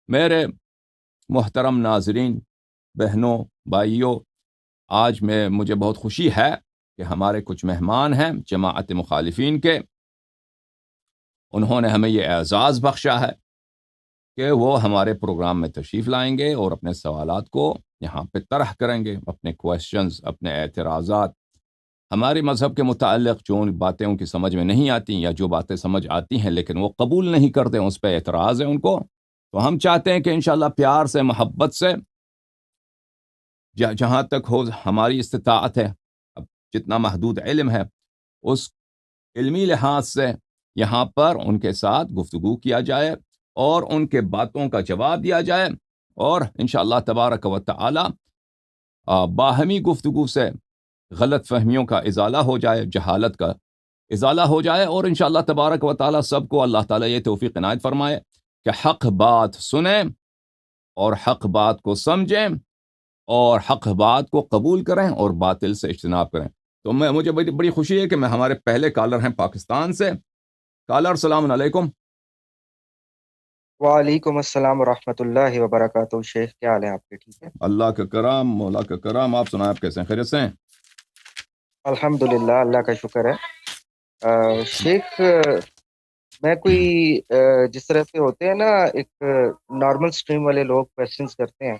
میرے محترم ناظرین، بہنوں، بھائیوں، آج مجھے بہت خوشی ہے کہ ہمارے کچھ مہمان ہیں جماعت مخالفین کے. انہوں نے ہمیں یہ اعزاز بخشا ہے کہ وہ ہمارے پروگرام میں تشریف لائیں گے اور اپنے سوالات کو یہاں پہ طرح کریں گے، اپنے کویسچنز، اپنے اعتراضات. ہمارے مذہب کے متعلق جو باتیں ان کی سمجھ میں نہیں آتی یا جو باتیں سمجھ آتی ہیں لیکن وہ قبول نہیں کرتے، اس پہ اعتراض ہے ان کو. تو ہم چاہتے ہیں کہ انشاءاللہ پیار سے، محبت سے، جہاں تک ہو ہماری استطاعت ہے، اب جتنا محدود علم ہے، اس علمی لحاظ سے یہاں پر ان کے ساتھ گفتگو کیا جائے اور ان کے باتوں کا جواب دیا جائے، اور انشاءاللہ تبارک و تعالی باہمی گفتگو سے غلط فہمیوں کا ازالہ ہو جائے، جہالت کا ازالہ ہو جائے، اور انشاءاللہ تبارک و تعالی سب کو اللہ تعالیٰ یہ توفیق عنایت فرمائے کہ حق بات سنیں اور حق بات کو سمجھیں اور حق بات کو قبول کریں اور باطل سے اجتناب کریں. تو مجھے بڑی خوشی ہے کہ میں ہمارے پہلے کالر ہیں پاکستان سے. کالر السلام علیکم. وعلیکم السلام ورحمۃ اللہ وبرکاتہ. شیخ کیا حال ہے آپ کے؟ ٹھیک ہے، اللہ کا کرام، مولا کا کرام. آپ سنائیں، آپ کیسے ہیں؟ خیریت سے ہیں؟ الحمدللہ، اللہ کا شکر ہے. شیخ، میں کوئی جس طرح سے ہوتے ہیں نا، ایک نارمل سٹریم والے لوگ کویسچنس کرتے ہیں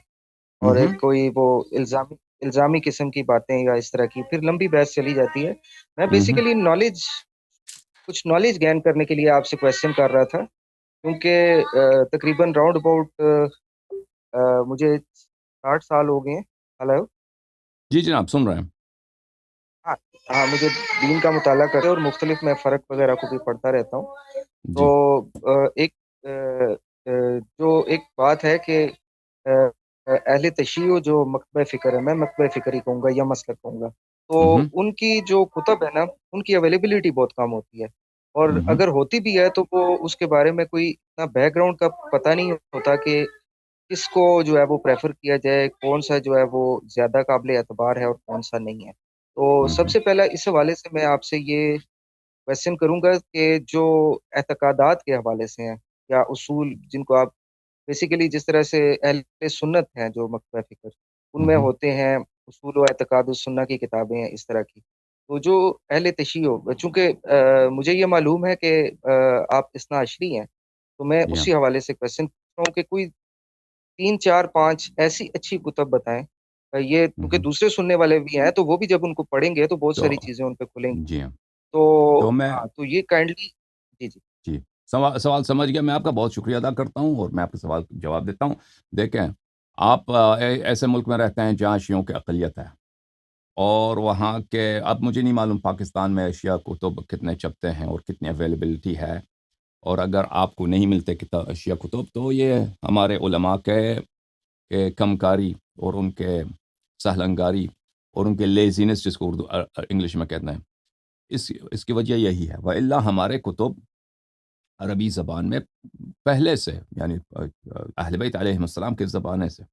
اور ایک کوئی وہ الزامی قسم کی باتیں یا اس طرح کی، پھر لمبی بحث چلی جاتی ہے. میں بیسیکلی کچھ نالج گین کرنے کے لیے آپ سے کویسچن کر رہا تھا، کیونکہ تقریباً راؤنڈ اباؤٹ مجھے 60 سال ہو گئے ہیں. ہلو؟ جی جناب، سن رہے ہیں. ہاں ہاں، مجھے دین کا مطالعہ کرتے اور مختلف میں فرق وغیرہ کو بھی پڑھتا رہتا ہوں. تو ایک جو ایک بات ہے کہ اہل تشیع جو مکتبہ فکر ہے، میں مکتبہ فکر ہی کہوں گا یا مسلک کہوں گا، تو ان کی جو کتب ہے نا، ان کی اویلیبلٹی بہت کم ہوتی ہے، اور اگر ہوتی بھی ہے تو وہ اس کے بارے میں کوئی اتنا بیک گراؤنڈ کا پتہ نہیں ہوتا کہ کس کو جو ہے وہ پریفر کیا جائے، کون سا جو ہے وہ زیادہ قابل اعتبار ہے اور کون سا نہیں ہے. تو سب سے پہلا اس حوالے سے میں آپ سے یہ کویسچن کروں گا کہ جو اعتقادات کے حوالے سے ہیں یا اصول، جن کو آپ بیسیکلی جس طرح سے اہل سنت ہیں جو مکتبہ فکر، ان میں ہوتے ہیں اصول و اعتقاد السنہ کی کتابیں ہیں اس طرح کی. تو جو اہل تشیع، چونکہ مجھے یہ معلوم ہے کہ آپ اثنا عشری ہیں، تو میں اسی حوالے سے کویسچن کرتا ہوں کہ کوئی 3 4 5 ایسی اچھی کتب بتائیں. یہ کیونکہ دوسرے سننے والے بھی ہیں، تو وہ بھی جب ان کو پڑھیں گے تو بہت ساری چیزیں ان پہ کھلیں گی. جی ہاں. تو ہاں، تو یہ کائنڈلی جی سوال سمجھ گیا. میں آپ کا بہت شکریہ ادا کرتا ہوں اور میں آپ کے سوال کا جواب دیتا ہوں. دیکھیں، آپ ایسے ملک میں رہتے ہیں جہاں شیعوں کی اقلیت ہے، اور وہاں کے، اب مجھے نہیں معلوم پاکستان میں شیعہ کتب کتنے چھپتے ہیں اور کتنی اویلیبلٹی ہے، اور اگر آپ کو نہیں ملتے شیعہ کتب تو یہ ہمارے علماء کے کم کاری اور ان کے سہلنگاری اور ان کے لیزینس، جس کو اردو انگلش میں کہتے ہیں، اس کی وجہ یہی ہے. وَإِلَّا ہمارے کتب عربی زبان میں پہلے سے، یعنی اہل بیت علیہ السلام کے زمانے سے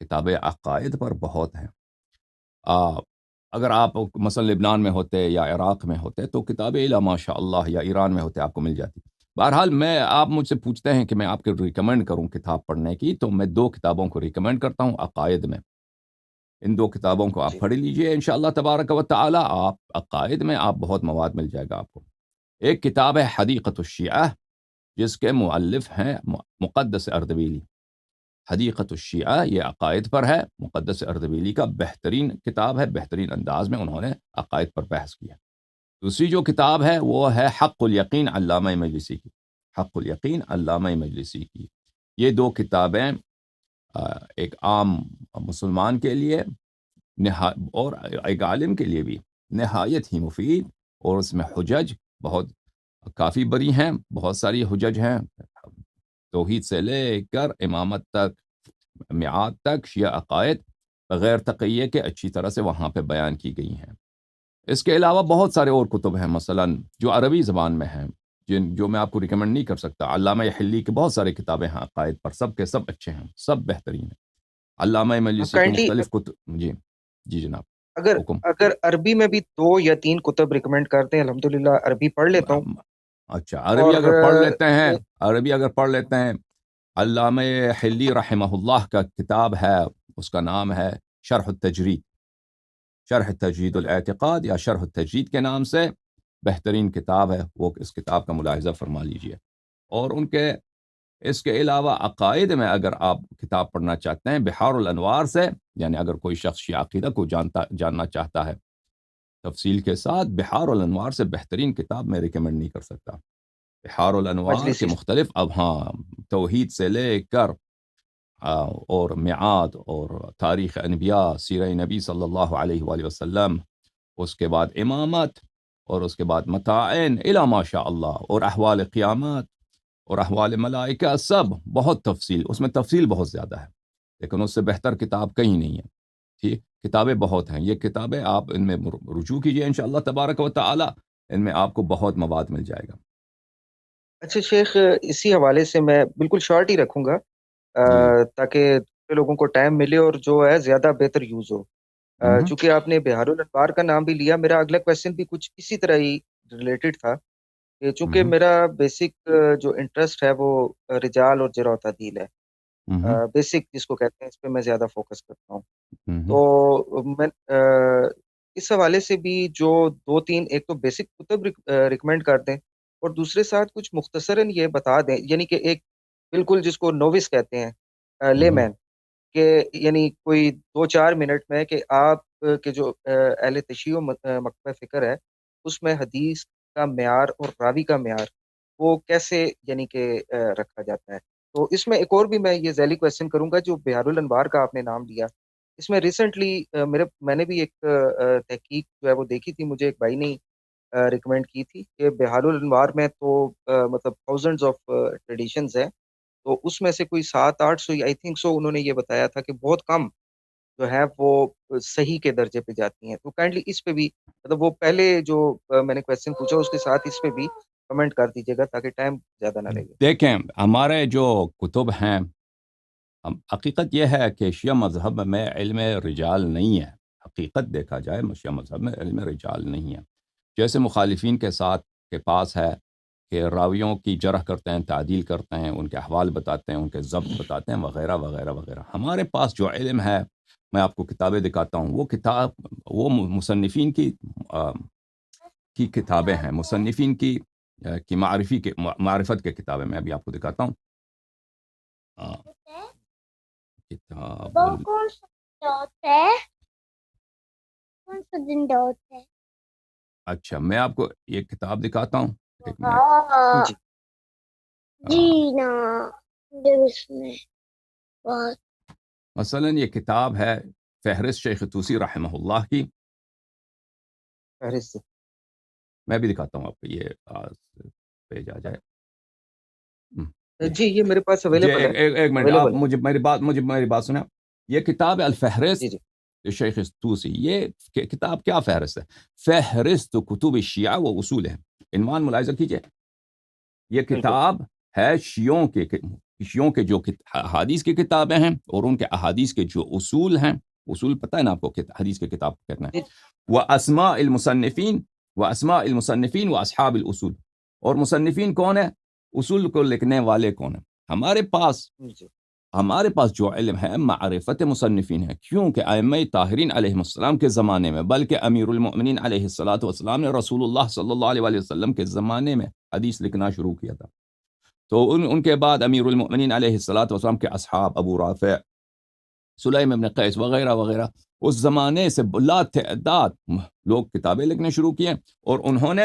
کتاب عقائد پر بہت ہیں. اگر آپ مثلا لبنان میں ہوتے یا عراق میں ہوتے تو کتابیں الا ماشاء اللہ، یا ایران میں ہوتے آپ کو مل جاتی. بہرحال آپ مجھ سے پوچھتے ہیں کہ میں آپ کو ریکمینڈ کروں کتاب پڑھنے کی، تو میں 2 کتابوں کو ریکمینڈ کرتا ہوں عقائد میں. ان 2 کتابوں کو آپ پڑھ لیجئے انشاءاللہ تبارک و تعالی. آپ عقائد میں آپ بہت مواد مل جائے گا آپ کو. ایک کتاب ہے حدیقۃ الشیعہ، جس کے مؤلف ہیں مقدس اردبیلی. حدیقۃ الشیعہ یہ عقائد پر ہے. مقدس اردبیلی کا بہترین کتاب ہے، بہترین انداز میں انہوں نے عقائد پر بحث کیا. دوسری جو کتاب ہے وہ ہے حق الیقین، علامہ مجلسی کی. حق الیقین علامہ مجلسی کی. یہ 2 کتابیں ایک عام مسلمان کے لیے اور ایک عالم کے لیے بھی نہایت ہی مفید، اور اس میں حجج بہت کافی بری ہیں. بہت ساری حجج ہیں، توحید سے لے کر امامت تک، میعاد تک، شیعہ عقائد بغیر تقیہ کے اچھی طرح سے وہاں پہ بیان کی گئی ہیں. اس کے علاوہ بہت سارے اور کتب ہیں، مثلا جو عربی زبان میں ہیں، جو میں آپ کو ریکمنڈ نہیں کر سکتا. علامہ حلی کی بہت سارے کتابیں ہیں عقائد پر، سب کے سب اچھے ہیں، سب بہترین ہیں. علامہ مجلسی کی مختلف کتب. جی جناب، اگر عربی میں بھی 2 یا 3 کتب ریکمینڈ کرتے ہیں، الحمدللہ عربی پڑھ لیتا ہوں. اچھا، عربی اگر پڑھ لیتے ہیں علامہ حلی رحمہ اللہ کا کتاب ہے، اس کا نام ہے شرح التجرید، شرح تجرید الاعتقاد یا شرح التجرید کے نام سے بہترین کتاب ہے، وہ اس کتاب کا ملاحظہ فرما لیجئے۔ اور ان کے اس کے علاوہ عقائد میں اگر آپ کتاب پڑھنا چاہتے ہیں، بحار الانوار سے، یعنی اگر کوئی شخص شیعہ عقیدہ کو جاننا چاہتا ہے تفصیل کے ساتھ، بحار الانوار سے بہترین کتاب میں ریکمینڈ نہیں کر سکتا۔ بحار الانوار کے مجلسی سے۔ مختلف، اب ہاں، توحید سے لے کر اور میعاد اور تاریخ انبیاء، سیرہ نبی صلی اللہ علیہ وآلہ وسلم، اس کے بعد امامت، اور اس کے بعد متاعین الی ما شاء اللہ، اور احوال قیامت اور احوال ملائکہ، سب بہت تفصیل، اس میں تفصیل بہت زیادہ ہے، لیکن اس سے بہتر کتاب کہیں نہیں ہے۔ ٹھیک، کتابیں بہت ہیں، یہ کتابیں آپ ان میں رجوع کیجئے انشاءاللہ تبارک و تعالی، ان میں آپ کو بہت مواد مل جائے گا۔ اچھا شیخ، اسی حوالے سے میں بالکل شارٹ ہی رکھوں گا جی تاکہ دوسرے لوگوں کو ٹائم ملے اور جو ہے زیادہ بہتر یوز ہو۔ ہوں چونکہ آپ نے بہار الانوار کا نام بھی لیا، میرا اگلا کویشچن بھی کچھ اسی طرح ہی ریلیٹڈ تھا کہ چونکہ ہوں میرا بیسک جو انٹرسٹ ہے وہ رجال اور جرح و تعدیل ہے، ہوں بیسک جس کو کہتے ہیں، اس پہ میں زیادہ فوکس کرتا ہوں۔ ہوں تو میں اس حوالے سے بھی جو دو تین، ایک تو بیسک کتب ریکمینڈ کر دیں، اور دوسرے ساتھ کچھ مختصراً یہ بتا دیں، یعنی کہ ایک بالکل جس کو نووس کہتے ہیں، لے ہوں مین، کہ یعنی کوئی 2-4 منٹ میں کہ آپ کے جو اہل تشیع و مکتبہ فکر ہے، اس میں حدیث کا معیار اور راوی کا معیار وہ کیسے یعنی کہ رکھا جاتا ہے۔ تو اس میں ایک اور بھی میں یہ ذیلی کویشچن کروں گا، جو بہار الانوار کا آپ نے نام لیا، اس میں ریسنٹلی میں نے بھی ایک تحقیق جو ہے وہ دیکھی تھی، مجھے ایک بھائی نے ریکمینڈ کی تھی کہ بہار الانوار میں تو مطلب تھاؤزنڈز آف ٹریڈیشنز ہیں، تو اس میں سے کوئی 700-800 آئی تھنک سو انہوں نے یہ بتایا تھا کہ بہت کم جو ہے وہ صحیح کے درجے پہ جاتی ہیں۔ تو کائنڈلی اس پہ بھی، مطلب وہ پہلے جو میں نے کویشچن پوچھا اس کے ساتھ اس پہ بھی کمنٹ کر دیجیے گا تاکہ ٹائم زیادہ نہ لگے۔ دیکھیں، ہمارے جو کتب ہیں، حقیقت یہ ہے کہ شیعہ مذہب میں علم رجال نہیں ہے، حقیقت دیکھا جائے شیعہ مذہب میں علم رجال نہیں ہے، جیسے مخالفین کے ساتھ کے پاس ہے کہ راویوں کی جرح کرتے ہیں، تعدیل کرتے ہیں، ان کے احوال بتاتے ہیں، ان کے ضبط بتاتے ہیں، وغیرہ وغیرہ وغیرہ۔ ہمارے پاس جو علم ہے، میں آپ کو کتابیں دکھاتا ہوں، وہ مصنفین کی کتابیں ہیں، مصنفین کی معرفت کے کتابیں، میں ابھی آپ کو دکھاتا ہوں۔ کتاب وہ کون سا ڈاٹ ہے؟ کون سا دن ڈاٹ ہے؟ اچھا، میں آپ کو یہ کتاب دکھاتا ہوں، ایک منٹ۔ ہاں جی جی نا، مجھے اس میں بہت مثلا یہ کتاب ہے فہرست شیخ طوسی رحمہ اللہ کی، فہرست سے۔ میں بھی دکھاتا ہوں آپ کو، یہ پیج آ جائے۔ یہ جی یہ میرے پاس جی، اویلیبل ہے، ایک منٹ، آپ اویلیبل ہے۔ مجھے میری بات سنیں۔ یہ کتاب الفہرست جی جی شیخ طوسی، یہ کتاب کیا فہرست ہے؟ فہرست کتب الشیعہ و اصول ہے، عنوان ملاحظہ کیجئے۔ یہ بالکل۔ کتاب ہے شیعوں کے جو احادیث کی کتابیں ہیں، اور ان کے احادیث کے جو اصول ہیں، اصول پتہ ہے نا آپ کو، حدیث کی کتاب کو کہنا جی ہے، وہ اسماء المصنفین و اصحاب الاصول، اور مصنفین کون ہیں، اصول کو لکھنے والے کون ہیں۔ جی ہمارے پاس جو علم ہے معرفت مصنفین ہے، کیونکہ ائمہ طاہرین علیہ السلام کے زمانے میں، بلکہ امیر المؤمنین علیہ السلام نے رسول اللہ صلی اللہ علیہ وآلہ وسلم کے زمانے میں حدیث لکھنا شروع کیا تھا، تو ان کے بعد امیر المؤمنین علیہ السلام کے اصحاب، ابو رافع، سلیم ابن قیس وغیرہ وغیرہ، اس زمانے سے لا تعداد لوگ کتابیں لکھنے شروع کیے، اور انہوں نے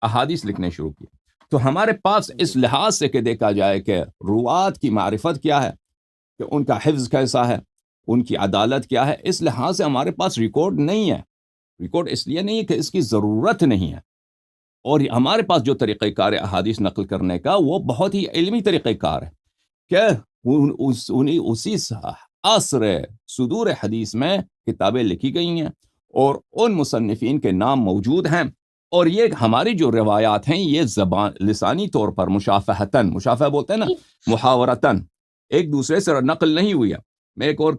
احادیث لکھنے شروع کیے۔ تو ہمارے پاس اس لحاظ سے کہ دیکھا جائے کہ روات کی معرفت کیا ہے، کہ ان کا حفظ کیسا ہے، ان کی عدالت کیا ہے، اس لحاظ سے ہمارے پاس ریکارڈ نہیں ہے۔ ریکارڈ اس لیے نہیں ہے کہ اس کی ضرورت نہیں ہے، اور ہمارے پاس جو طریقہ کار ہے احادیث نقل کرنے کا، وہ بہت ہی علمی طریقہ کار ہے، کہ اسی عصر صدور حدیث میں کتابیں لکھی گئی ہیں، اور ان مصنفین کے نام موجود ہیں، اور یہ ہماری جو روایات ہیں، یہ زبان لسانی طور پر مشافہہ بولتے ہیں نا، محاورتاً ایک دوسرے سے نقل نہیں ہوئی ہے۔ میں ایک اور،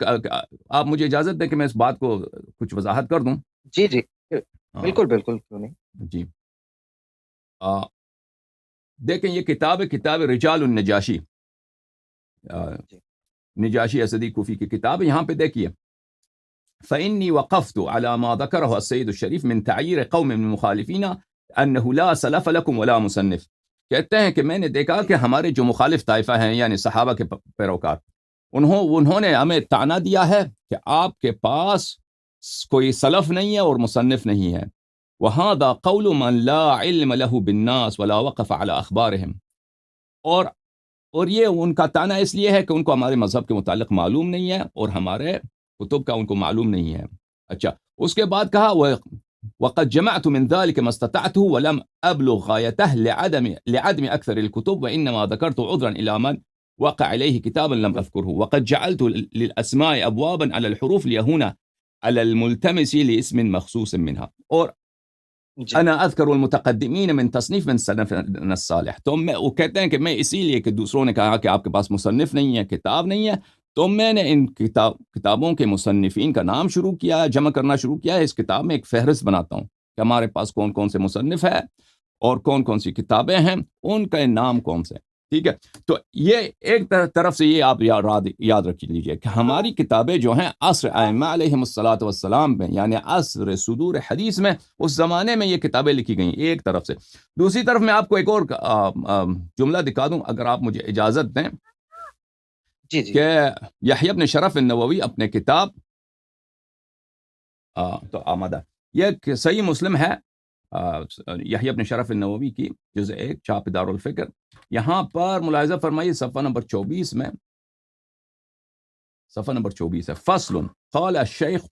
آپ مجھے اجازت دیں کہ میں اس بات کو کچھ وضاحت کر دوں۔ جی جی ہاں، بالکل بالکل، کیوں نہیں۔ جی، دیکھیں، یہ کتاب رجال النجاشی، جی نجاشی اسدی کوفی کی کتاب ہے. یہاں پہ دیکھیے فإني وقفت على ما ذكره السيد الشريف من تعيير قوم من المخالفين أنه لا سلف لكم ولا مصنف. کہتے ہیں کہ میں نے دیکھا کہ ہمارے جو مخالف طائفہ ہیں یعنی صحابہ کے پیروکار انہوں نے ہمیں طعنہ دیا ہے کہ آپ کے پاس کوئی سلف نہیں ہے اور مصنف نہیں ہے. وهذا قول من لا علم له بالناس ولا وقف على أخبارهم. اور یہ ان کا طعنہ اس لیے ہے کہ ان کو ہمارے مذہب کے متعلق معلوم نہیں ہے اور ہمارے کتب کا ان کو معلوم نہیں ہے. اچھا اس کے بعد کہا وقد جمعت من ذلك ما استطعته ولم أبلغ غايته لعدم أكثر الكتب وإنما ذكرت عذرا إلى من وقع عليه كتابا لم أذكره وقد جعلت للأسماء أبوابا على الحروف ليهون على الملتمس لاسم مخصوص منها. اور جی انا اذکر المتقدمین من تصنیف من سلفنا الصالح. تو وہ کہتے ہیں کہ میں اسی لیے کہ دوسروں نے کہا کہ آپ کے پاس مصنف نہیں ہے کتاب نہیں ہے تو میں نے ان کتابوں کے مصنفین کا نام شروع کیا جمع کرنا شروع کیا ہے. اس کتاب میں ایک فہرست بناتا ہوں کہ ہمارے پاس کون کون سے مصنف ہے اور کون کون سی کتابیں ہیں ان کا نام کون سے. ٹھیک ہے تو یہ ایک طرف سے یہ آپ یاد رکھ لیجئے کہ ہماری کتابیں جو ہیں عصر ائمہ علیہم الصلاۃ والسلام میں یعنی عصر صدور حدیث میں اس زمانے میں یہ کتابیں لکھی گئیں ایک طرف سے. دوسری طرف میں آپ کو ایک اور جملہ دکھا دوں اگر آپ مجھے اجازت دیں جی جی کہ یحییٰ بن شرف النووی اپنے کتاب تو آمدہ یہ صحیح مسلم ہے یحییٰ بن شرف النووی کی جزء 1 چھاپ دار الفکر. یہاں پر ملاحظہ فرمائیے صفحہ نمبر 24 میں صفحہ نمبر 24 ہے فصل قال الشیخ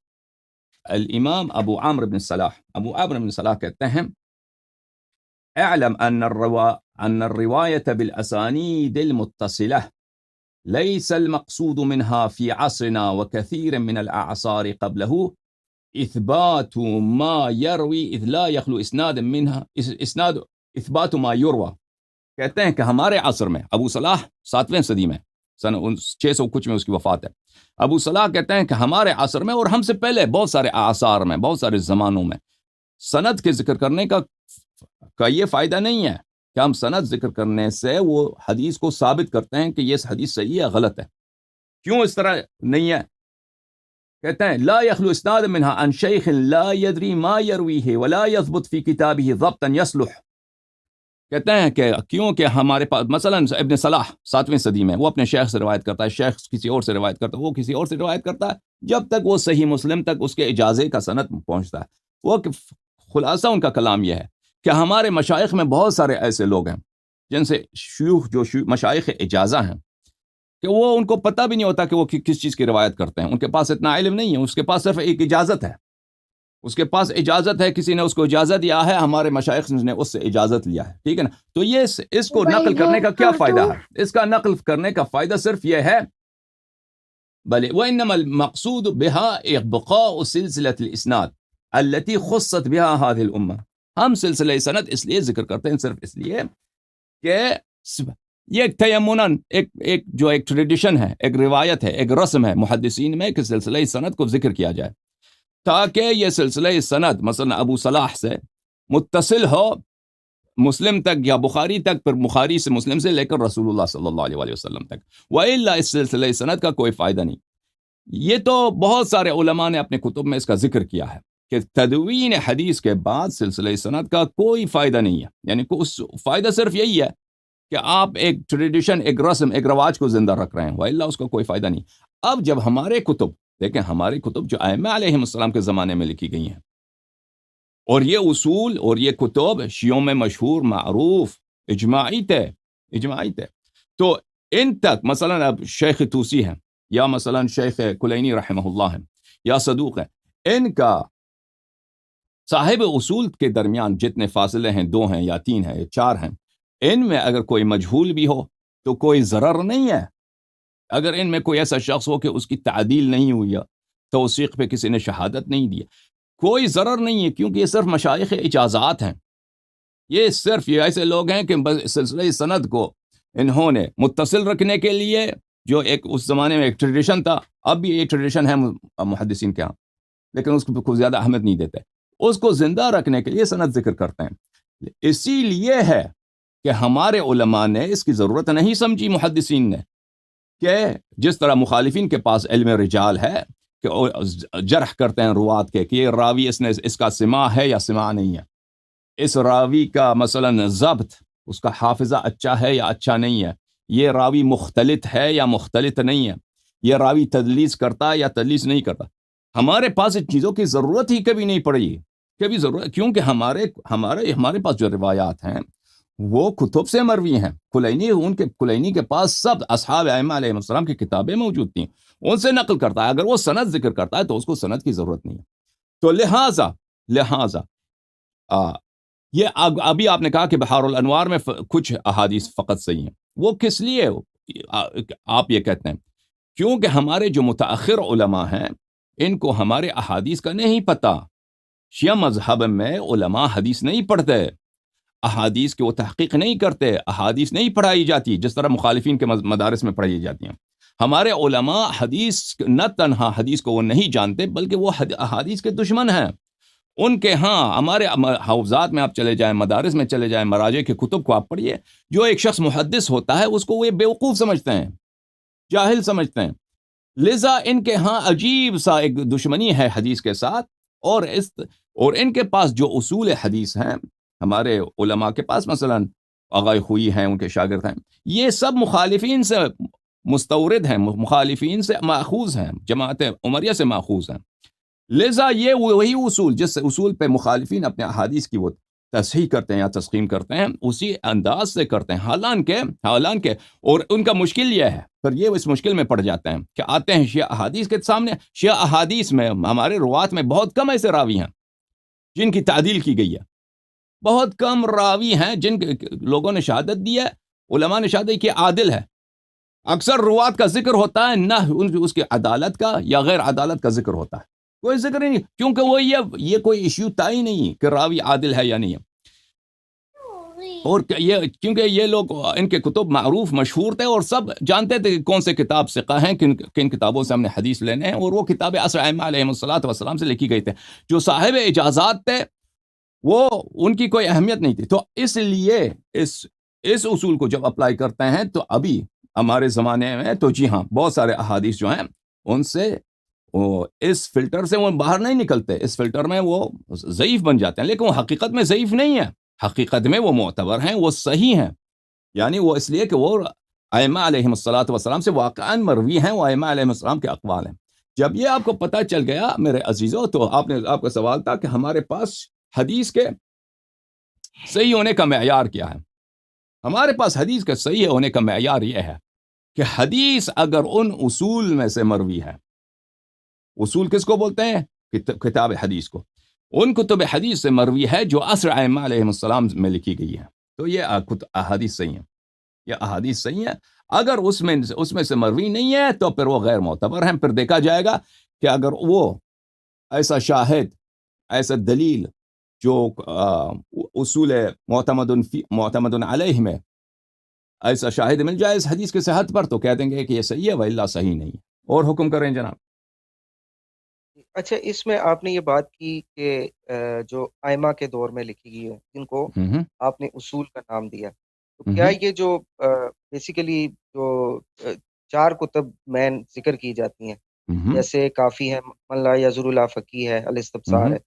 الامام ابو عمرو بن صلاح. ابو عمرو بن صلاح کہتے ہیں اعلم ان الرواية بالاسانید المتصلة ليس المقصود منها في عصرنا وكثير من الاعصار قبله اثبات ما يروي اذ لا يخلو اسناد منها اسناد اثبات ما يروى. کہتے ہیں کہ ہمارے عصر میں ابو صلاح 7ویں صدی میں سن 600 کچھ میں اس کی وفات ہے. ابو صلاح کہتے ہیں کہ ہمارے عصر میں اور ہم سے پہلے بہت سارے آثار میں بہت سارے زمانوں میں سند کے ذکر کرنے کا یہ فائدہ نہیں ہے کہ ہم سند ذکر کرنے سے وہ حدیث کو ثابت کرتے ہیں کہ یہ حدیث صحیح ہے غلط ہے. کیوں اس طرح نہیں ہے؟ کہتے ہیں لا يخلو اسناد منها عن شيخ لا يدري ما يرويه ولا يثبت في كتابه ضبطا يصلح. کہتے ہیں کہ کیونکہ ہمارے پاس مثلا ابن صلاح 7ویں صدی میں وہ اپنے شیخ سے روایت کرتا ہے شیخ کسی اور سے روایت کرتا ہے وہ کسی اور سے روایت کرتا ہے جب تک وہ صحیح مسلم تک اس کے اجازے کا سند پہنچتا ہے. وہ خلاصہ ان کا کلام یہ ہے کہ ہمارے مشائخ میں بہت سارے ایسے لوگ ہیں جن سے شیوخ جو مشائخ اجازہ ہیں کہ وہ ان کو پتہ بھی نہیں ہوتا کہ وہ کس چیز کی روایت کرتے ہیں. ان کے پاس اتنا علم نہیں ہے. اس کے پاس صرف ایک اجازت ہے. اس کے پاس اجازت ہے کسی نے اس کو اجازت دیا ہے ہمارے مشائخ نے اس سے اجازت لیا ہے. ٹھیک ہے نا. تو یہ اس کو نقل کرنے کا کیا فائدہ ہے؟ اس کا نقل کرنے کا فائدہ صرف یہ ہے بل وانما المقصود بها ابقاء سلسله الاسناد التي خصت بها هذه الامه. ہم سلسلہ سند اس لیے ذکر کرتے ہیں صرف اس لیے کہ یہ ایک تیمناً ایک ٹریڈیشن ہے ایک روایت ہے ایک رسم ہے محدثین میں کہ سلسلہ سند کو ذکر کیا جائے تاکہ یہ سلسلہ سند مثلا ابو صلاح سے متصل ہو مسلم تک یا بخاری تک پھر بخاری سے مسلم سے لے کر رسول اللہ صلی اللہ علیہ وسلم تک. وَإِلَّا اس سلسلہ سند کا کوئی فائدہ نہیں. یہ تو بہت سارے علماء نے اپنے کتب میں اس کا ذکر کیا ہے کہ تدوین حدیث کے بعد سلسلہ سند کا کوئی فائدہ نہیں ہے. یعنی اس فائدہ صرف یہی ہے کہ آپ ایک ٹریڈیشن ایک رسم ایک رواج کو زندہ رکھ رہے ہیں. وَإِلَّا اس کا کوئی فائدہ نہیں. اب جب ہمارے کتب دیکھیں ہماری کتب جو ائمہ علیہ السلام کے زمانے میں لکھی گئی ہیں اور یہ اصول اور یہ کتب شیعوں میں مشہور معروف اجماعی تھے تو ان تک مثلا اب شیخ توسی ہیں یا مثلا شیخ کلینی رحمہ اللہ ہیں یا صدوق ہیں ان کا صاحب اصول کے درمیان جتنے فاصلے ہیں 2 ہیں یا 3 ہیں یا 4 ہیں ان میں اگر کوئی مجہول بھی ہو تو کوئی ضرر نہیں ہے. اگر ان میں کوئی ایسا شخص ہو کہ اس کی تعدیل نہیں ہوئی یا توثیق پہ کسی نے شہادت نہیں دی کوئی ضرر نہیں ہے کیونکہ یہ صرف مشائخ اجازات ہیں. یہ صرف یہ ایسے لوگ ہیں کہ سلسلہ سند کو انہوں نے متصل رکھنے کے لیے جو ایک اس زمانے میں ایک ٹریڈیشن تھا اب بھی ایک ٹریڈیشن ہے محدثین کے ہاں لیکن اس کو زیادہ اہمیت نہیں دیتے اس کو زندہ رکھنے کے لیے سند ذکر کرتے ہیں. اسی لیے ہے کہ ہمارے علماء نے اس کی ضرورت نہیں سمجھی محدثین نے کہ جس طرح مخالفین کے پاس علم رجال ہے کہ جرح کرتے ہیں روات کے کہ یہ راوی اس کا سماع ہے یا سماع نہیں ہے، اس راوی کا مثلا ضبط، اس کا حافظہ اچھا ہے یا اچھا نہیں ہے، یہ راوی مختلط ہے یا مختلط نہیں ہے، یہ راوی تدلیس کرتا ہے یا تدلیس نہیں کرتا. ہمارے پاس ان چیزوں کی ضرورت ہی کبھی نہیں پڑی، کبھی ضرورت، کیونکہ ہمارے پاس جو روایات ہیں وہ کتب سے مروی ہیں. کلینی کے پاس سب اصحاب ائمہ علیہ السلام کی کتابیں موجود تھیں، ان سے نقل کرتا ہے. اگر وہ سند ذکر کرتا ہے تو اس کو سند کی ضرورت نہیں ہے. تو لہٰذا یہ ابھی آپ نے کہا کہ بحار الانوار میں کچھ احادیث فقط صحیح ہیں. وہ کس لیے آپ یہ کہتے ہیں؟ کیونکہ ہمارے جو متاخر علماء ہیں ان کو ہمارے احادیث کا نہیں پتہ. شیعہ مذہب میں علماء حدیث نہیں پڑھتے، احادیث کی وہ تحقیق نہیں کرتے، احادیث نہیں پڑھائی جاتی جس طرح مخالفین کے مدارس میں پڑھائی جاتی ہیں. ہمارے علماء حدیث نہ تنہا حدیث کو وہ نہیں جانتے بلکہ وہ احادیث کے دشمن ہیں. ان کے ہاں ہمارے حوزات میں آپ چلے جائیں، مدارس میں چلے جائیں، مراجع کے کتب کو آپ پڑھیے، جو ایک شخص محدث ہوتا ہے اس کو وہ بیوقوف سمجھتے ہیں، جاہل سمجھتے ہیں. لذا ان کے ہاں عجیب سا ایک دشمنی ہے حدیث کے ساتھ. اور ان کے پاس جو اصول حدیث ہیں ہمارے علماء کے پاس، مثلا آغا خوئی ہیں، ان کے شاگرد ہیں، یہ سب مخالفین سے مستورد ہیں، مخالفین سے ماخوذ ہیں، جماعت عمریہ سے ماخوذ ہیں. لذا یہ وہی اصول جس اصول پہ مخالفین اپنے احادیث کی وہ تصحیح کرتے ہیں یا تسقیم کرتے ہیں، اسی انداز سے کرتے ہیں. حالانکہ اور ان کا مشکل یہ ہے، پھر یہ اس مشکل میں پڑ جاتے ہیں کہ آتے ہیں شیعہ احادیث کے سامنے. شیعہ احادیث میں ہمارے روات میں بہت کم ایسے راوی ہیں جن کی تعدیل کی گئی ہے، بہت کم راوی ہیں جن لوگوں نے شہادت دی ہے، علماء نے شہادت دی کہ عادل ہے. اکثر روات کا ذکر ہوتا ہے، نہ اس کی عدالت کا یا غیر عدالت کا ذکر ہوتا ہے، کوئی ذکر نہیں، کیونکہ وہ یہ کوئی ایشو طے نہیں کہ راوی عادل ہے یا نہیں ہے. اور کیونکہ یہ لوگ ان کے کتب معروف مشہور تھے اور سب جانتے تھے کہ کون سے کتاب ثقہ ہیں، کن کتابوں سے ہم نے حدیث لینے ہیں، اور وہ کتابیں عصر ائمہ علیہم الصلوۃ سے لکھی گئی تھے. جو صاحب اجازات تھے وہ ان کی کوئی اہمیت نہیں تھی. تو اس لیے اس اصول کو جب اپلائی کرتے ہیں تو ابھی ہمارے زمانے میں تو جی ہاں بہت سارے احادیث جو ہیں ان سے اس فلٹر سے وہ باہر نہیں نکلتے، اس فلٹر میں وہ ضعیف بن جاتے ہیں، لیکن وہ حقیقت میں ضعیف نہیں ہے، حقیقت میں وہ معتبر ہیں، وہ صحیح ہیں. یعنی وہ اس لیے کہ وہ ائمہ علیہم السلام سے واقعاً مروی ہیں، وہ ائمہ علیہم السلام کے اقوال ہیں. جب یہ آپ کو پتہ چل گیا میرے عزیزوں، تو آپ کا سوال تھا کہ ہمارے پاس حدیث کے صحیح ہونے کا معیار کیا ہے. ہمارے پاس حدیث کے صحیح ہونے کا معیار یہ ہے کہ حدیث اگر ان اصول میں سے مروی ہے، اصول کس کو بولتے ہیں؟ کتاب حدیث کو. ان کتب حدیث سے مروی ہے جو عصر ائمہ علیہم السلام میں لکھی گئی ہے، تو یہ احادیث صحیح ہیں، یہ احادیث صحیح ہیں. اگر اس میں سے مروی نہیں ہے تو پھر وہ غیر معتبر ہیں. پھر دیکھا جائے گا کہ اگر وہ ایسا شاہد، ایسا دلیل جو اصول معتمد علیہ میں ایسا شاہد مل جائے اس حدیث کی صحت پر، تو کہہ دیں گے کہ یہ صحیح ہے وإلا صحیح نہیں ہے. اور حکم کریں جناب. اچھا، اس میں آپ نے یہ بات کی کہ جو ائمہ کے دور میں لکھی گئی ہے جن کو آپ نے اصول کا نام دیا، تو کیا یہ جو بیسیکلی جو 4 کتب مین ذکر کی جاتی ہیں، جیسے کافی ہے، من لا یزر اللہ فقی ہے، الاستبصار ہے،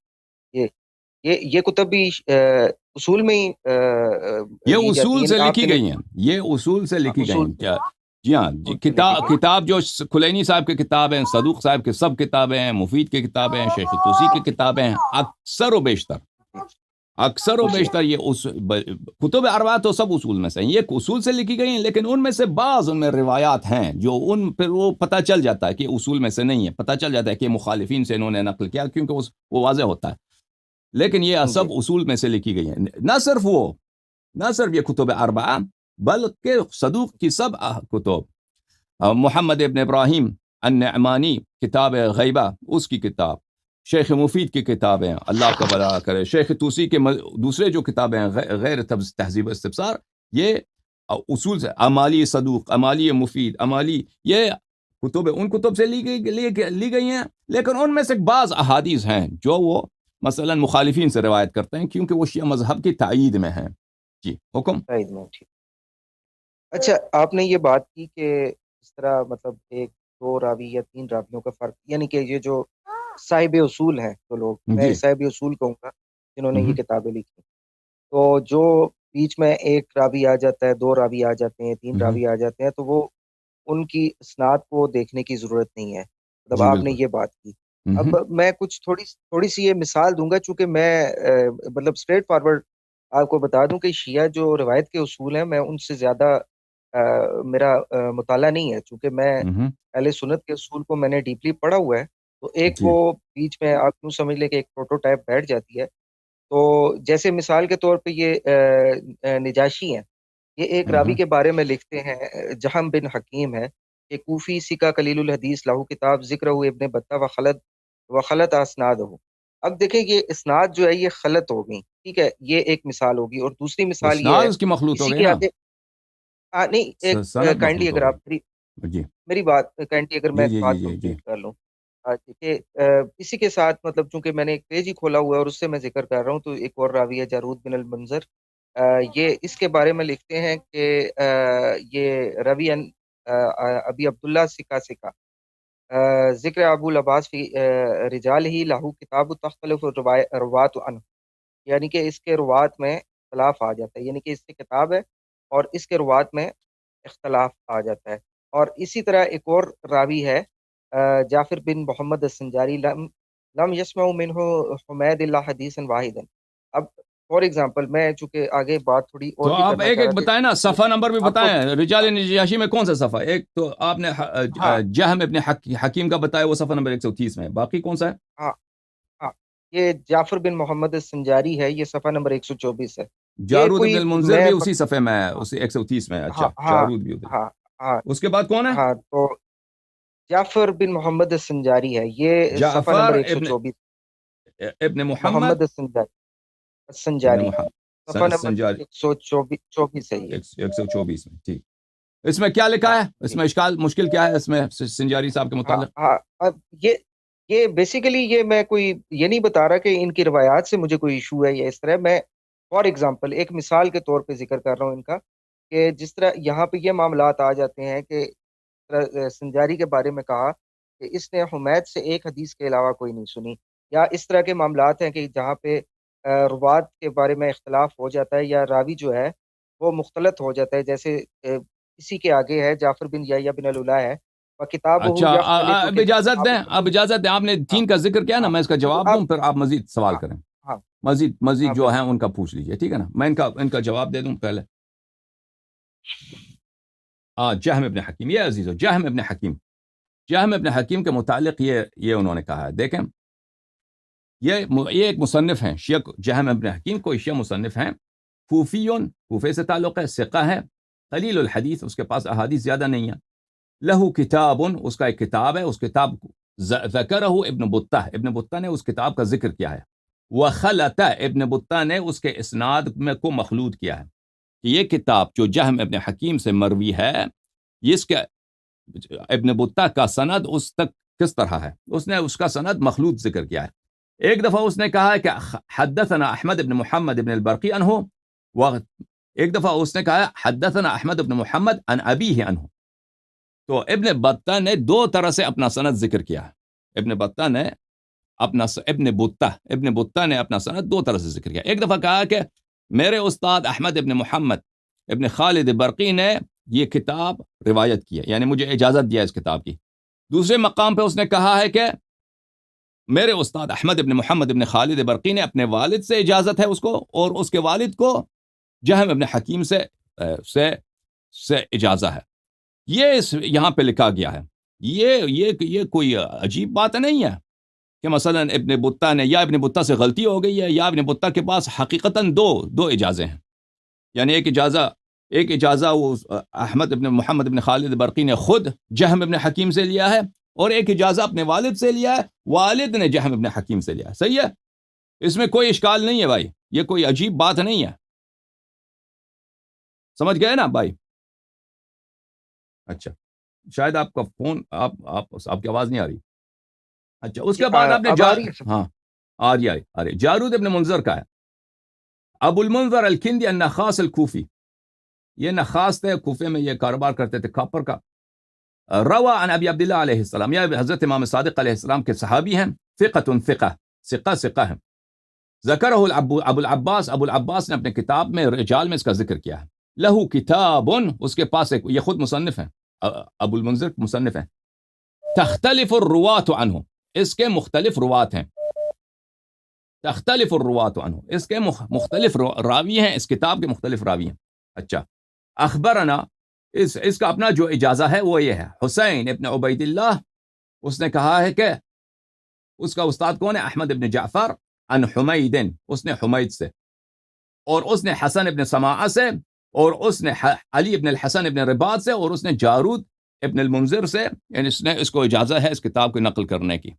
یہ کتب بھی اصول میں ہی یہ اصول سے لکھی گئی ہیں، یہ اصول سے لکھی گئی ہیں. کیا جی ہاں، کتاب جو کلینی صاحب کی کتابیں، صدوق صاحب کی سب کتابیں ہیں، مفید کی کتابیں ہیں، شیخ توسی کی کتابیں ہیں، اکثر و بیشتر یہ کتب اربعہ تو سب اصول میں سے ہیں، یہ اصول سے لکھی گئی ہیں. لیکن ان میں سے بعض ان میں روایات ہیں جو پھر وہ پتہ چل جاتا ہے کہ اصول میں سے نہیں ہے، پتہ چل جاتا ہے کہ مخالفین سے انہوں نے نقل کیا، کیونکہ وہ واضح ہوتا ہے. لیکن یہ سب اصول میں سے لکھی گئی ہیں. نہ صرف یہ کتب اربعہ بلکہ صدوق کی سب کتب، محمد ابن ابراہیم النعمانی کتاب غیبہ، اس کی کتاب، شیخ مفید کی کتابیں، اللہ کا بھلا کرے، شیخ توسی کے دوسرے جو کتابیں ہیں غیر تہذیب استبصار، یہ اصول سے، امالی صدوق، امالی مفید، امالی، یہ کتب ان کتب سے لی گئی ہیں. لیکن ان میں سے بعض احادیث ہیں جو وہ مثلا مخالفین سے روایت کرتے ہیں کیونکہ وہ شیعہ مذہب کی تائید میں ہیں. جی حکم. اچھا، آپ نے یہ بات کی کہ اس طرح مطلب ایک دو راوی یا تین راویوں کا فرق، یعنی کہ یہ جو صاحب اصول ہیں، جو لوگ، میں جی صاحب اصول کہوں گا جنہوں نے یہ ہوں کتابیں لکھی، تو جو بیچ میں ایک راوی آ جاتا ہے، دو راوی آ جاتے ہیں، تین ہوں راوی آ جاتے ہیں، تو وہ ان کی اسناد کو دیکھنے کی ضرورت نہیں ہے، مطلب جی آپ نے بالکل یہ بات کی۔ اب ہوں میں کچھ تھوڑی سی یہ مثال دوں گا، چونکہ میں مطلب اسٹریٹ فارورڈ آپ کو بتا دوں کہ شیعہ جو روایت کے اصول ہیں، میں ان سے زیادہ میرا مطالعہ نہیں ہے، چونکہ میں ہوں اہل سنت کے اصول کو میں نے ڈیپلی پڑھا ہوا ہے، تو ایک جی وہ بیچ میں آپ یوں سمجھ لیں کہ ایک پروٹوٹائپ بیٹھ جاتی ہے۔ تو جیسے مثال کے طور پہ یہ نجاشی ہیں، یہ ایک راوی ہوں کے بارے میں لکھتے ہیں، جہم بن حکیم ہے کہ کوفی سکہ قلیل الحدیث لاہو کتاب ذکر ابن بطہ و خلط اسناد ہو۔ اب دیکھیں یہ اسناد جو ہے یہ خلط ہو گئی، ٹھیک ہے، یہ ایک مثال ہوگی، اور دوسری مثال یہ اسناد ہے اس کی مخلوط ہو اسی گئی کے نا، آگے نہیں، ایک سند کائنڈلی مخلوط اگر ہو آپ گئی جی میری بات کائنڈلی اگر جی میں جی جی بات جی جی کمپلیٹ کر لوں، کہ اسی کے ساتھ مطلب چونکہ میں نے ایک پیج ہی کھولا ہوا ہے اور اس سے میں ذکر کر رہا ہوں، تو ایک اور راوی ہے جارود بن المنذر، یہ اس کے بارے میں لکھتے ہیں کہ یہ روی ابی عبداللہ سکا ذکر ابو العباس فی رجال ہی لاہو کتاب تختلف روات عنہ، یعنی کہ اس کے روات میں اختلاف آ جاتا ہے، یعنی کہ اس کی کتاب ہے اور اس کے روات میں اختلاف آ جاتا ہے۔ اور اسی طرح ایک اور راوی ہے جعفر بن محمد السنجاری، لم یسمع منہ حمید اللہ حدیث واحد۔ اب فار ایگزامپل میں چونکہ آگے بات تھوڑی تو اور بھی آپ کرنا ایک چاہ رہا ایک کہ بتائیں نا، صفحہ نمبر بھی آپ کو، بتائیں، رجال نجاشی میں کون سا صفحہ؟ ایک تو آپ نے ہاں جہم ابن حکیم کا بتایا، وہ صفحہ نمبر 130 میں ہے، باقی کون سا ہے؟ ہاں ہاں، یہ جعفر بن محمد السنجاری ہے، یہ صفحہ نمبر 124 ہے۔ یہ جارود ابن کوئی المنذر میں بھی اسی صفحے میں ہے، اسی 130 میں ہے، اچھا ہاں ہاں جارود بھی ادھر ہاں ہاں اس کے بعد کون ہے؟ ہاں، تو جعفر بن محمد السنجاری ہے، یہ صفحہ نمبر جعفر ابن 124، ابن محمد محمد ابن السنجاری، محمد صفحہ نمبر سنجاری 124 ہے یہ۔ 124 میں، ٹھیک۔ اس میں کیا لکھا ہاں ہے؟ اس جی، میں اشکال مشکل کیا ہے اس میں سنجاری صاحب کے ہاں متعلق؟ ہاں، اب یہ بیسیکلی یہ میں کوئی یہ نہیں بتا رہا کہ ان کی روایات سے مجھے کوئی ایشو ہے یا اس طرح، میں فار ایگزامپل ایک مثال کے طور پہ ذکر کر رہا ہوں ان کا، کہ جس طرح یہاں پہ یہ معاملات آ جاتے ہیں کہ سنجاری کے بارے میں کہا کہ اس نے حمید سے ایک حدیث کے علاوہ کوئی نہیں سنی، یا اس طرح کے معاملات ہیں کہ جہاں پہ روات کے بارے میں اختلاف ہو جاتا ہے یا راوی جو ہے وہ مختلط ہو جاتا ہے، جیسے اسی کے آگے ہے جعفر بن یحییٰ بن العلا ہے، وکتابہ اچھا یختلف اب فی اجازت دیں، الصحابۃ۔ اب اجازت دیں، آپ نے ہاں تین کا ذکر کیا نا، ہاں، میں اس کا اب جواب دوں، پھر آپ مزید سوال ہاں کریں، ہاں ہاں مزید جو ہیں بالکل، ان کا پوچھ لیجئے، ٹھیک ہے نا، میں ان کا جواب دے دوں پہلے۔ جہم ابن حکیم، یہ عزیزو، جہم ابن حکیم کے متعلق یہ انہوں نے کہا ہے، دیکھیں یہ ایک مصنف ہیں شیعہ، جہم ابن حکیم کوئی شیعہ مصنف ہیں، کوفے سے تعلق ہے، ثقہ ہے، قلیل الحدیث، اس کے پاس احادیث زیادہ نہیں ہیں، لہو کتاب، اس کا ایک کتاب ہے، اس کتاب ذکرہ ابن بطہ نے اس کتاب کا ذکر کیا ہے، وخلط ابن بطہ نے اس کے اسناد میں کو مخلوط کیا ہے، کہ یہ کتاب جو جہم ابن حکیم سے مروی ہے، اس کے ابن بطہ کا سند اس تک کس طرح ہے، اس نے اس کا سند مخلوط ذکر کیا ہے۔ ایک دفعہ اس نے کہا ہے کہ حدثنا احمد ابن محمد ابن البرقی عنہ، ایک دفعہ اس نے کہا حدثنا احمد ابن محمد عن ابیہ عنہ، تو ابن بطہ نے دو طرح سے اپنا سند ذکر کیا ہے، ابن بطہ نے اپنا سند دو طرح سے ذکر کیا۔ ایک دفعہ کہا کہ میرے استاد احمد ابن محمد ابن خالد برقی نے یہ کتاب روایت کی ہے، یعنی مجھے اجازت دیا اس کتاب کی۔ دوسرے مقام پہ اس نے کہا ہے کہ میرے استاد احمد ابن محمد ابن خالد برقی نے اپنے والد سے اجازت ہے اس کو، اور اس کے والد کو جہم ابن حکیم سے اجازت ہے۔ یہ یہاں پہ لکھا گیا ہے، یہ کوئی عجیب بات نہیں ہے کہ مثلا ابن بطہ نے، یا ابن بطہ سے غلطی ہو گئی ہے، یا ابن بطہ کے پاس حقیقتاً دو اجازے ہیں، یعنی ایک اجازہ وہ احمد ابن محمد ابن خالد برقی نے خود جہم ابن حکیم سے لیا ہے، اور ایک اجازہ اپنے والد سے لیا ہے، والد نے جہم ابن حکیم سے لیا ہے، صحیح ہے، اس میں کوئی اشکال نہیں ہے بھائی، یہ کوئی عجیب بات نہیں ہے، سمجھ گئے نا بھائی؟ اچھا، شاید آپ کا فون آپ کی آواز نہیں آ رہی۔ اچھا، اس کے بعد آپ نے اب آ رہی ہے؟ ہاں آ رہی جارود ابن منذر کا ہے، ابو المنذر الکندی النخاس الکوفی، یہ نخاس تھے، کوفے میں یہ کاروبار کرتے تھے کاپر کا، روى عن ابی عبداللہ علیہ السلام، یا حضرت امام صادق علیہ السلام کے صحابی ہیں، ثقہ ہیں. ذکرہ ابو العباس، ابو العباس نے اپنے کتاب میں رجال میں اس کا ذکر کیا ہے. لہو کتاب، اس کے پاس ایک، یہ خود مصنف ہیں، ابو المنذر مصنف ہیں. تختلف الروات عنہ، اس کے مختلف روات ہیں. تختلف الروات عنہ، اس کے مختلف راوی ہیں، اس کتاب کے مختلف راوی ہیں. اچھا، اخبرنا، اس کا اپنا جو اجازہ ہے وہ یہ ہے، حسین ابن عبید اللہ، اس نے کہا ہے کہ اس کا استاد کون ہے؟ احمد ابن جعفر، عن حمید، اس نے حمید سے، اور اس نے حسن ابن سماعہ سے، اور اس نے علی ابن الحسن ابن رباط سے، اور اس نے جارود ابن المنذر سے. یعنی اس کو اجازت ہے اس کتاب کو نقل کرنے کی.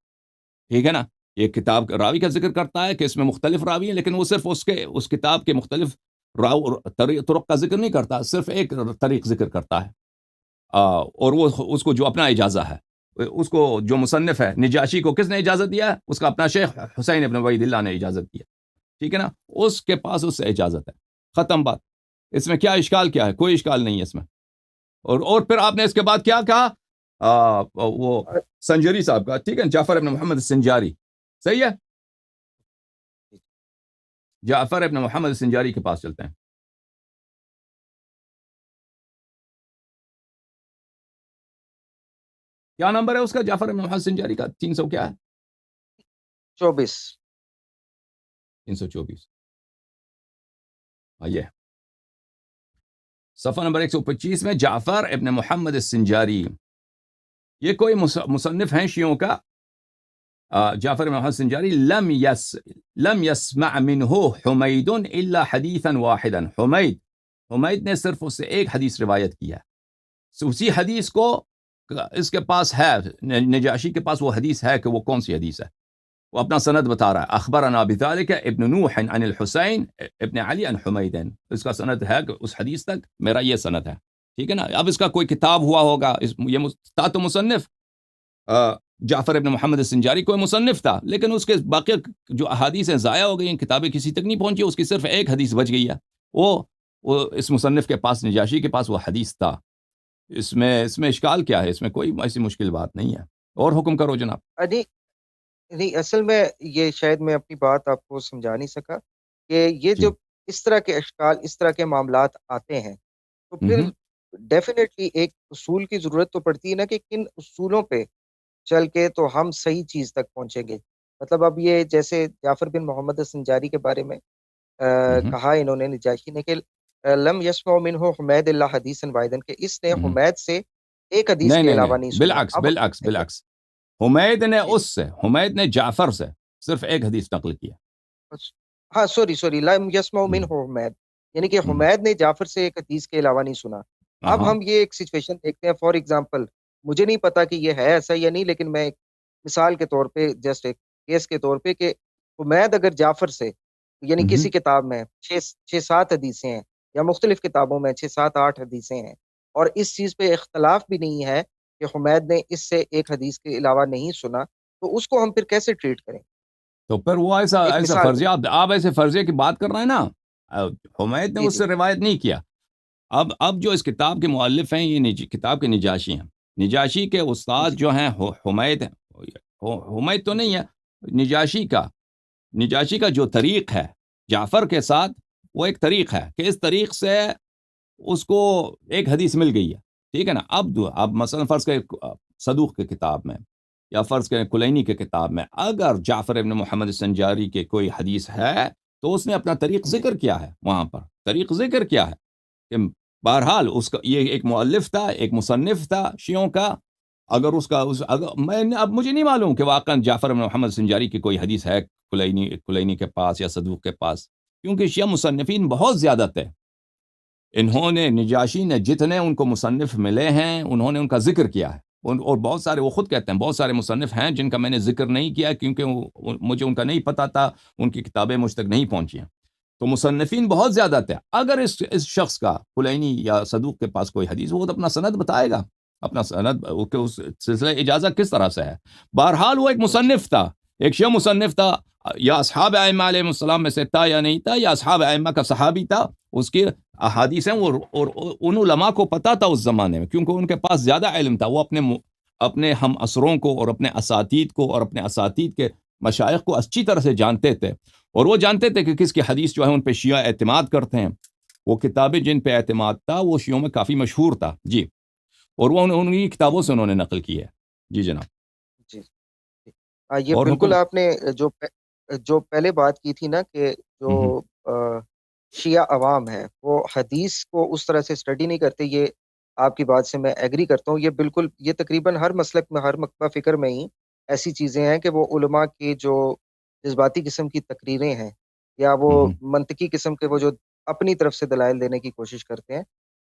ٹھیک ہے نا؟ یہ کتاب راوی کا ذکر کرتا ہے کہ اس میں مختلف راوی ہیں، لیکن وہ صرف اس کتاب کے مختلف طرق کا ذکر نہیں کرتا، صرف ایک طریق ذکر کرتا ہے. اور وہ اس کو جو اپنا اجازہ ہے، اس کو جو مصنف ہے نجاشی کو کس نے اجازت دیا ہے؟ اس کا اپنا شیخ حسین ابن عبید اللہ نے اجازت دیا. ٹھیک ہے نا؟ اس کے پاس اس سے اجازت ہے. ختم بات. اس میں کیا اشکال کیا ہے؟ کوئی اشکال نہیں ہے اس میں. اور پھر آپ نے اس کے بعد کیا کہا؟ وہ سنجری صاحب کا، ٹھیک ہے، جعفر ابن محمد السنجاری. صحیح ہے، جعفر ابن محمد السنجاری کے پاس چلتے ہیں. کیا نمبر ہے اس کا؟ جعفر ابن محمد السنجاری کا 300 کیا ہے؟ 24. 324. آئیے صفحہ نمبر 125 میں جعفر ابن محمد السنجاری، یہ کوئی مصنف ہیں شیعوں کا. جعفر ابن محمد السنجاری، لم يسمع منه حمید الا حدیثا واحدا. حمید نے صرف اس سے ایک حدیث روایت کیا. اسی حدیث کو اس کے پاس ہے، نجاشی کے پاس وہ حدیث ہے کہ وہ کون سی حدیث ہے. وہ اپنا سند بتا رہا ہے، اخبرنا بذلك ابن نوح عن الحسین ابن علی عن حمید. اس کا سند ہے کہ اس حدیث تک میرا یہ سند ہے. ٹھیک ہے نا؟ اب اس کا کوئی کتاب ہوا ہوگا، یہ تھا تو مصنف، جعفر ابن محمد السنجاری کوئی مصنف تھا، لیکن اس کے باقی جو احادیث ہیں ضائع ہو گئی ہیں، کتابیں کسی تک نہیں پہنچی، اس کی صرف ایک حدیث بچ گئی ہے. وہ اس مصنف کے پاس، نجاشی کے پاس وہ حدیث تھا. اس میں اشکال کیا ہے؟ اس میں کوئی ایسی مشکل بات نہیں ہے. اور حکم کرو جناب. نہیں، اصل میں یہ شاید میں اپنی بات آپ کو سمجھا نہیں سکا کہ یہ جو اس طرح کے اشکال، اس طرح کے معاملات آتے ہیں، تو پھر ڈیفینیٹلی ایک اصول کی ضرورت تو پڑتی ہے نا، کہ کن اصولوں پہ چل کے تو ہم صحیح چیز تک پہنچیں گے. مطلب اب یہ جیسے جعفر بن محمد السنجاری کے بارے میں کہا انہوں نے نجاشی نے کہ لم یسمع منہ حمید اللہ حدیثا واحدا، کہ اس نے حمید سے ایک حدیث کے علاوہ نہیں سنا. بالعکس حمید نے اس سے، حمید نے جعفر سے صرف ایک حدیث نقل کیا. ہاں سوری، لم یسمع منہ حمید، یعنی کہ حمید نے جعفر سے ایک حدیث کے علاوہ نہیں سنا. اب ہم یہ ایک سچویشن دیکھتے ہیں، فار ایگزامپل، مجھے نہیں پتا کہ یہ ہے ایسا یا نہیں، لیکن میں ایک مثال کے طور پہ، جسٹ ایک کیس کے طور پہ، کہ حمید اگر جعفر سے، یعنی کسی کتاب میں 6-7 حدیثیں ہیں، یا مختلف کتابوں میں 6-7-8 حدیثیں ہیں، اور اس چیز پہ اختلاف بھی نہیں ہے کہ حمید نے اس سے ایک حدیث کے علاوہ نہیں سنا، تو اس کو ہم پھر کیسے ٹریٹ کریں؟ تو پھر وہ ایسا فرضیہ، آپ ایسے فرضیہ کی بات کر رہے ہیں نا. حمید نے اس سے روایت نہیں کیا. اب جو اس کتاب کے مؤلف ہیں، یہ کتاب کے نجاشی ہیں. نجاشی کے استاد جو ہیں حمید تو نہیں ہے، نجاشی کا جو طریق ہے جعفر کے ساتھ، وہ ایک طریق ہے کہ اس طریق سے اس کو ایک حدیث مل گئی ہے. ٹھیک ہے نا؟ اب مثلا فرض کریں صدوق کے کتاب میں، یا فرض کریں کلینی کے کتاب میں، اگر جعفر ابن محمد السنجاری کے کوئی حدیث ہے تو اس نے اپنا طریق ذکر کیا ہے. وہاں پر طریق ذکر کیا ہے کہ بہرحال اس کا یہ ایک مؤلف تھا، ایک مصنف تھا شیعوں کا. اگر اب مجھے نہیں معلوم کہ واقعا جعفر بن محمد السنجاری کی کوئی حدیث ہے کلینی کے پاس یا صدوق کے پاس، کیونکہ شیعہ مصنفین بہت زیادہ تھے. انہوں نے، نجاشی نے جتنے ان کو مصنف ملے ہیں، انہوں نے ان کا ذکر کیا ہے. اور بہت سارے، وہ خود کہتے ہیں بہت سارے مصنف ہیں جن کا میں نے ذکر نہیں کیا کیونکہ مجھے ان کا نہیں پتہ تھا، ان کی کتابیں مجھ تک نہیں پہنچی ہیں. تو مصنفین بہت زیادہ تھے. اگر اس شخص کا کلینی یا صدوق کے پاس کوئی حدیث، وہ تو اپنا سند بتائے گا، اپنا سند کہ اس سلسلہ اجازت کس طرح سے ہے. بہرحال وہ ایک مصنف تھا، ایک شیعہ مصنف تھا. یا اصحاب ائمہ علیہ السلام میں سے تھا یا نہیں تھا، یا اصحاب ائمہ کا صحابی تھا، اس کی احادیث ہیں اور ان علماء کو پتہ تھا اس زمانے میں، کیونکہ ان کے پاس زیادہ علم تھا، وہ اپنے ہم عصروں کو اور اپنے اساتید کو اور اپنے اساتید کے مشائخ کو اچھی طرح سے جانتے تھے، اور وہ جانتے تھے کہ کس کی حدیث جو ہے ان پہ شیعہ اعتماد کرتے ہیں. وہ کتابیں جن پہ اعتماد تھا وہ شیعوں میں کافی مشہور تھا. جی، اور وہ انہی کتابوں سے انہوں نے نقل کی ہے. جی جناب. جی یہ اور بالکل حکم. آپ نے جو پہلے بات کی تھی نا کہ جو شیعہ عوام ہے وہ حدیث کو اس طرح سے اسٹڈی نہیں کرتے، یہ آپ کی بات سے میں ایگری کرتا ہوں. یہ بالکل، یہ تقریباً ہر مسلک میں، ہر مکتبہ فکر میں ہی ایسی چیزیں ہیں کہ وہ علماء کی جو جذباتی قسم کی تقریریں ہیں یا وہ منطقی قسم کے وہ جو اپنی طرف سے دلائل دینے کی کوشش کرتے ہیں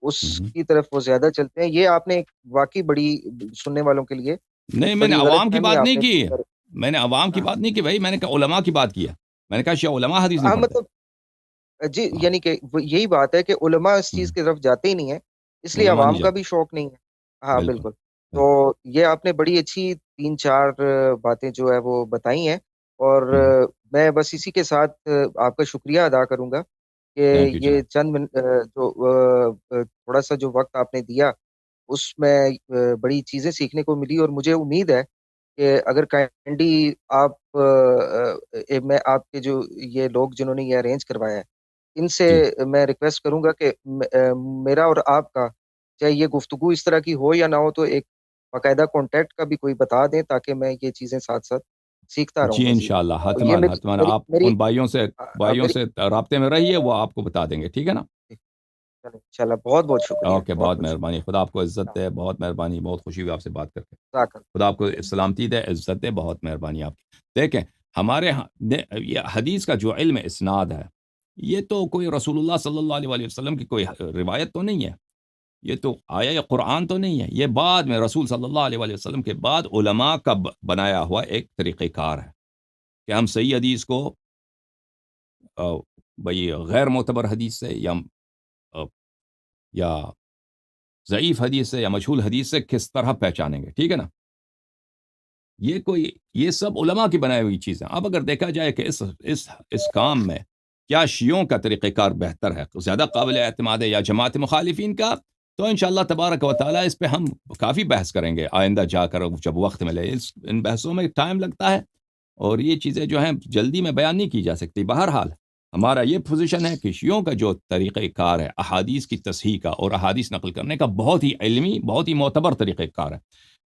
اس کی طرف وہ زیادہ چلتے ہیں. یہ آپ نے واقعی بڑی سننے والوں کے لیے نہیں، میں نے عوام کی بات نہیں کی، میں نے عوام کی بات نہیں کی بھائی، میں نے کہا علماء کی بات کیا. میں نے کہا شیعہ علماء حدیث نہیں پڑھتے. مطلب جی، یعنی کہ یہی بات ہے کہ علماء اس چیز کی طرف جاتے ہی نہیں ہیں، اس لیے علماء نہیں عوام کا جاتے. بھی شوق نہیں ہے. ہاں بالکل. بالکل. تو یہ آپ نے بڑی اچھی 3-4 باتیں جو ہے وہ بتائی ہیں، اور میں بس اسی کے ساتھ آپ کا شکریہ ادا کروں گا کہ تھینک یو یہ جناب. چند جو تھوڑا سا جو وقت آپ نے دیا اس میں بڑی چیزیں سیکھنے کو ملی، اور مجھے امید ہے کہ اگر کائنڈلی آپ میں آپ کے جو یہ لوگ جنہوں نے یہ ارینج کروایا ہے ان سے جی میں ریکویسٹ کروں گا کہ میرا اور آپ کا چاہے یہ گفتگو اس طرح کی ہو یا نہ ہو تو ایک باقاعدہ کانٹیکٹ کا بھی کوئی بتا دیں تاکہ میں یہ چیزیں ساتھ ساتھ سیکھتا رہوں جی مزید. انشاءاللہ، تو یہ حتماً حتماً میری آپ میری ان بھائیوں میری سے رابطے میں رہیے، وہ آپ کو بتا دیں گے. ٹھیک ہے نا؟ انشاءاللہ. بہت بہت شکریہ. اوکے، بہت مہربانی. خدا آپ کو عزت دے. بہت مہربانی. بہت خوشی ہوئی آپ سے بات کر کے. خدا آپ کو سلامتی دے، عزت دے. بہت مہربانی آپ کی. دیکھیں ہمارے یہ حدیث کا جو علم اسناد ہے یہ تو کوئی رسول اللہ صلی اللہ علیہ وآلہ وسلم کی کوئی روایت تو نہیں ہے، یہ تو آیا قرآن تو نہیں ہے، یہ بعد میں رسول صلی اللہ علیہ وآلہ وسلم کے بعد علماء کا بنایا ہوا ایک طریقہ کار ہے کہ ہم صحیح حدیث کو بھئی غیر معتبر حدیث سے یا ضعیف حدیث سے یا مجہول حدیث سے کس طرح پہچانیں گے. ٹھیک ہے نا؟ یہ سب علماء کی بنائی ہوئی چیزیں. اب اگر دیکھا جائے کہ اس کام میں کیا شیعوں کا طریقہ کار بہتر ہے، زیادہ قابل اعتماد ہے، یا جماعت مخالفین کا، تو انشاءاللہ تبارک و تعالی اس پہ ہم کافی بحث کریں گے آئندہ جا کر جب وقت ملے. ان بحثوں میں ٹائم لگتا ہے اور یہ چیزیں جو ہیں جلدی میں بیان نہیں کی جا سکتی. بہرحال ہمارا یہ پوزیشن ہے کہ شیعوں کا جو طریقہ کار ہے احادیث کی تصحیح کا اور احادیث نقل کرنے کا بہت ہی علمی، بہت ہی معتبر طریقہ کار ہے.